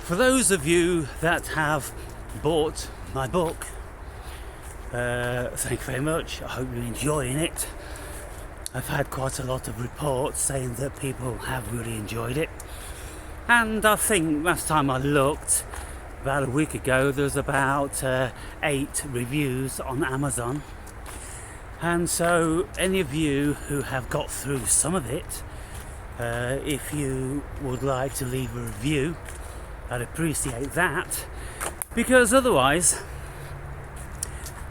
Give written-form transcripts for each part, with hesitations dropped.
For those of you that have bought my book, thank you very much. I hope you're enjoying it. I've had quite a lot of reports saying that people have really enjoyed it. And I think last time I looked, about a week ago, there was about 8 reviews on Amazon. And so any of you who have got through some of it, if you would like to leave a review, I'd appreciate that, because otherwise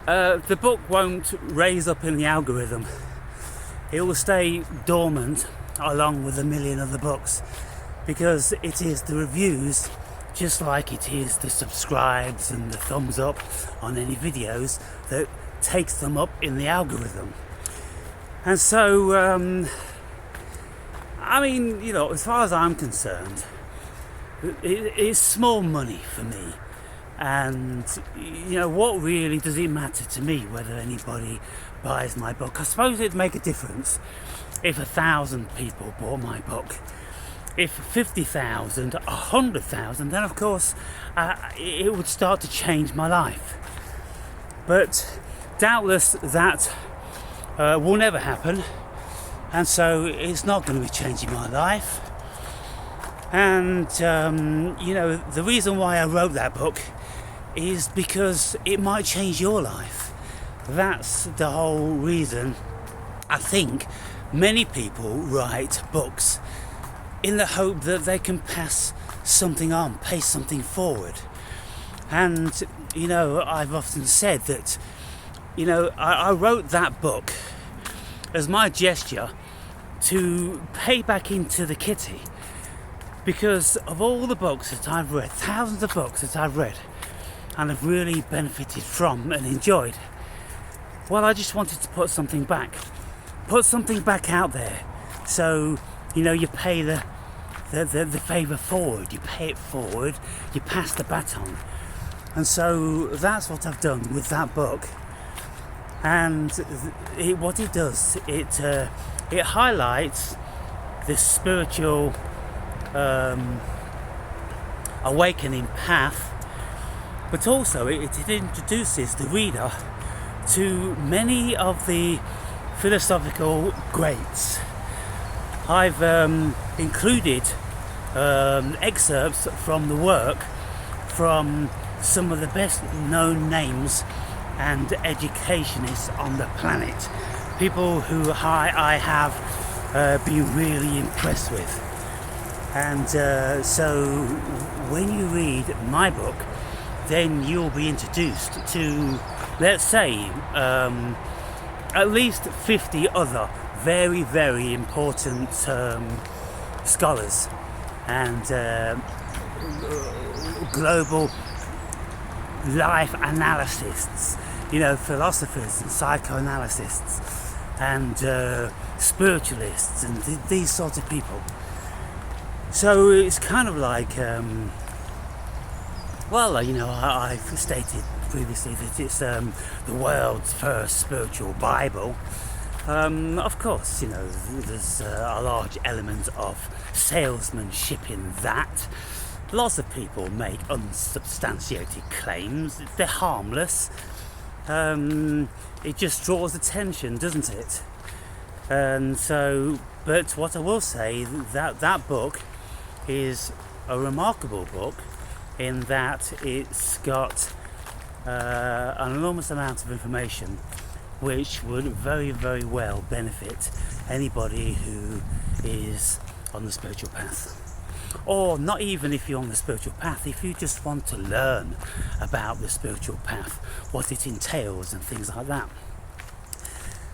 the book won't raise up in the algorithm. It will stay dormant along with a million other books, because it is the reviews, just like it is the subscribes and the thumbs up on any videos, that takes them up in the algorithm. And so as far as I'm concerned, it's small money for me, and what really does it matter to me whether anybody buys my book? I suppose it'd make a difference if 1,000 people bought my book. If 50,000, 100,000, then of course it would start to change my life. But doubtless that will never happen, and so it's not going to be changing my life. And the reason why I wrote that book is because it might change your life. That's the whole reason I think many people write books, in the hope that they can pass something on, pay something forward. And I've often said that I wrote that book as my gesture to pay back into the kitty, because of all the books that I've read, thousands of books that I've read and have really benefited from and enjoyed, well, I just wanted to put something back out there. So you pay the favour forward, you pay it forward, you pass the baton. And so that's what I've done with that book. And what it does, it highlights this spiritual awakening path, but also it introduces the reader to many of the philosophical greats. I've included excerpts from the work from some of the best known names and educationists on the planet, people who I have been really impressed with. And so when you read my book, then you'll be introduced to, let's say, at least 50 other very, very important scholars and global life analysts, philosophers and psychoanalysts and spiritualists and these sorts of people. So it's kind of like, I've stated previously that it's the world's first spiritual Bible. Of course, there's a large element of salesmanship in that. Lots of people make unsubstantiated claims. They're harmless. It just draws attention, doesn't it? And so, but what I will say, that book is a remarkable book in that it's got an enormous amount of information which would very, very well benefit anybody who is on the spiritual path. Or not even if you're on the spiritual path, if you just want to learn about the spiritual path, what it entails and things like that.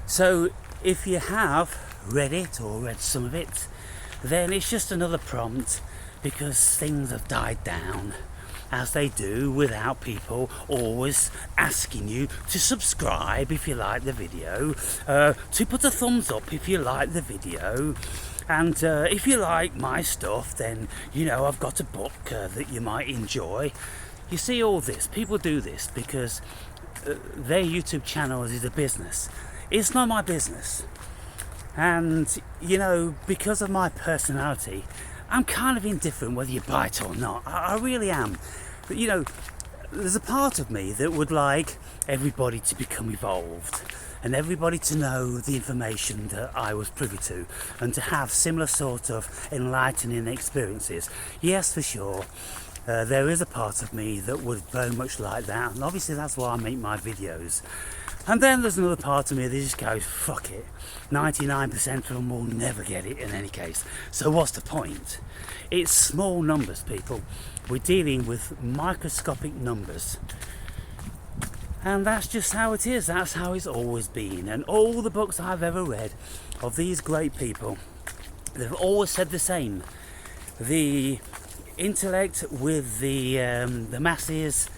So if you have read it or read some of it, then it's just another prompt, because things have died down, as they do, without people always asking you to subscribe if you like the video, to put a thumbs up if you like the video, and if you like my stuff, then I've got a book that you might enjoy. You see, all this, people do this because their YouTube channel is a business. It's not my business. And because of my personality, I'm kind of indifferent whether you buy it or not. I really am. But you know, there's a part of me that would like everybody to become evolved and everybody to know the information that I was privy to and to have similar sort of enlightening experiences. Yes, for sure. There is a part of me that would very much like that, and obviously that's why I make my videos. And then there's another part of me that just goes, fuck it, 99% of them will never get it in any case, so what's the point? It's small numbers, people. We're dealing with microscopic numbers, and that's just how it is. That's how it's always been. And all the books I've ever read of these great people, they've always said the same. The intellect with the masses,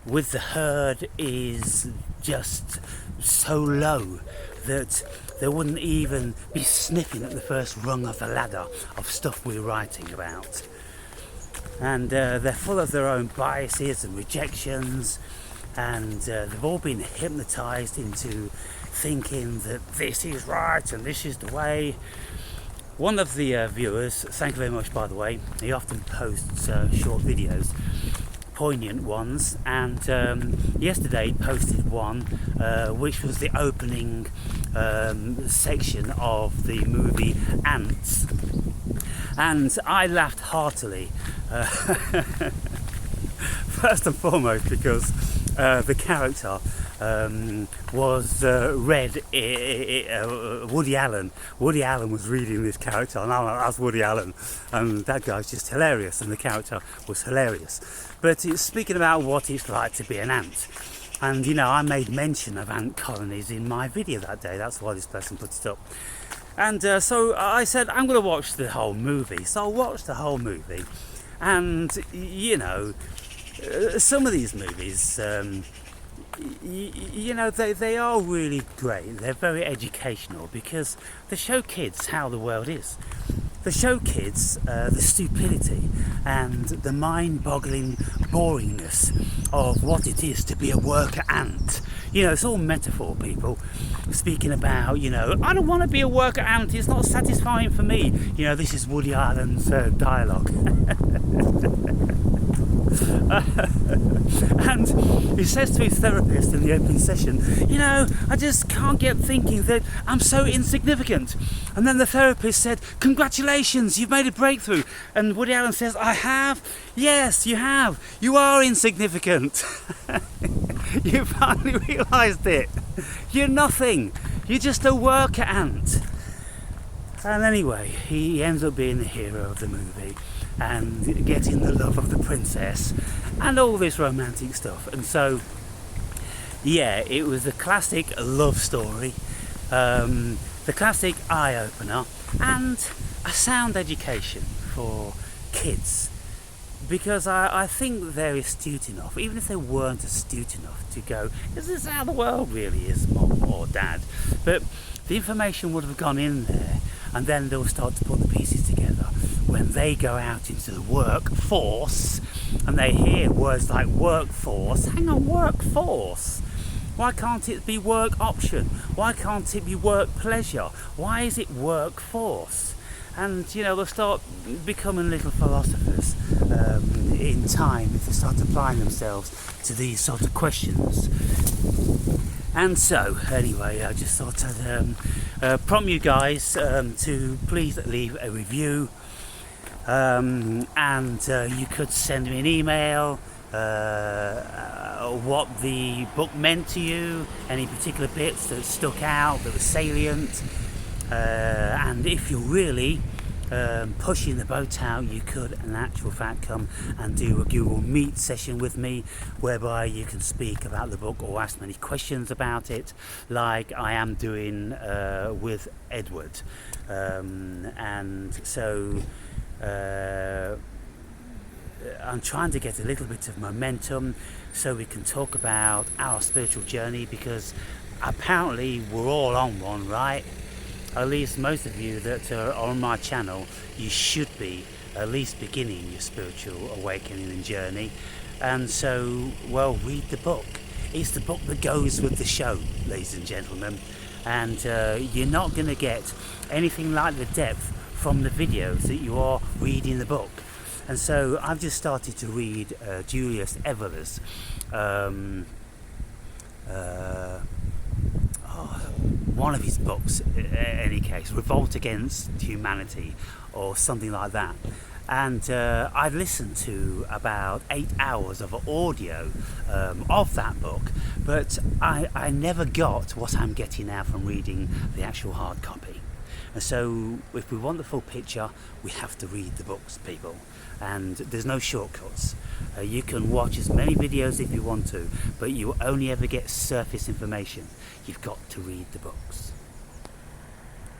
with the herd, is just so low that they wouldn't even be sniffing at the first rung of the ladder of stuff we're writing about. And they're full of their own biases and rejections, and they've all been hypnotized into thinking that this is right and this is the way. One of the viewers, thank you very much by the way, he often posts short videos, poignant ones, and yesterday he posted one which was the opening section of the movie Ants, and I laughed heartily. First and foremost because the character was read Woody Allen. Woody Allen was reading this character, and I'm like, that's Woody Allen, and that guy's just hilarious, and the character was hilarious. But it's speaking about what it's like to be an ant, and you know, I made mention of ant colonies in my video that day. That's why this person put it up. And so I said, I'm going to watch the whole movie. So I watched the whole movie, and you know, some of these movies, you know, they are really great. They're very educational because they show kids how the world is. They show kids the stupidity and the mind-boggling boringness of what it is to be a worker ant. You know, it's all metaphor, people. Speaking about, you know, I don't want to be a worker ant, it's not satisfying for me. You know, this is Woody Allen's dialogue. And he says to his therapist in the opening session, you know, I just can't get thinking that I'm so insignificant. And then the therapist said, congratulations, you've made a breakthrough. And Woody Allen says, I have? Yes, you have. You are insignificant. You finally realised it. You're nothing. You're just a worker ant. And anyway, he ends up being the hero of the movie and getting the love of the princess and all this romantic stuff. And so, yeah, it was the classic love story, the classic eye-opener, and a sound education for kids. Because I think they're astute enough, even if they weren't astute enough, to go, is this how the world really is, Mom or Dad? But the information would have gone in there, and then they'll start to put the pieces together when they go out into the workforce and they hear words like workforce. Hang on, workforce? Why can't it be work option? Why can't it be work pleasure? Why is it workforce? And you know, they'll start becoming little philosophers in time if they start applying themselves to these sort of questions. And so, anyway, I just thought I'd prompt you guys to please leave a review, and you could send me an email, what the book meant to you, any particular bits that stuck out, that were salient, and if you're really pushing the boat out, you could in actual fact come and do a Google Meet session with me, whereby you can speak about the book or ask many questions about it, like I am doing with Edward. And so I'm trying to get a little bit of momentum so we can talk about our spiritual journey, because apparently we're all on one, right? At least most of you that are on my channel, you should be at least beginning your spiritual awakening and journey. And so, well, read the book. It's the book that goes with the show, ladies and gentlemen. And you're not going to get anything like the depth from the videos that you are reading the book. And so I've just started to read Julius Evoler's one of his books, in any case, Revolt Against Humanity or something like that. And I've listened to about 8 hours of audio of that book, but I never got what I'm getting now from reading the actual hard copy. And so if we want the full picture, we have to read the books, people. And there's no shortcuts. You can watch as many videos if you want to, but you only ever get surface information. You've got to read the books.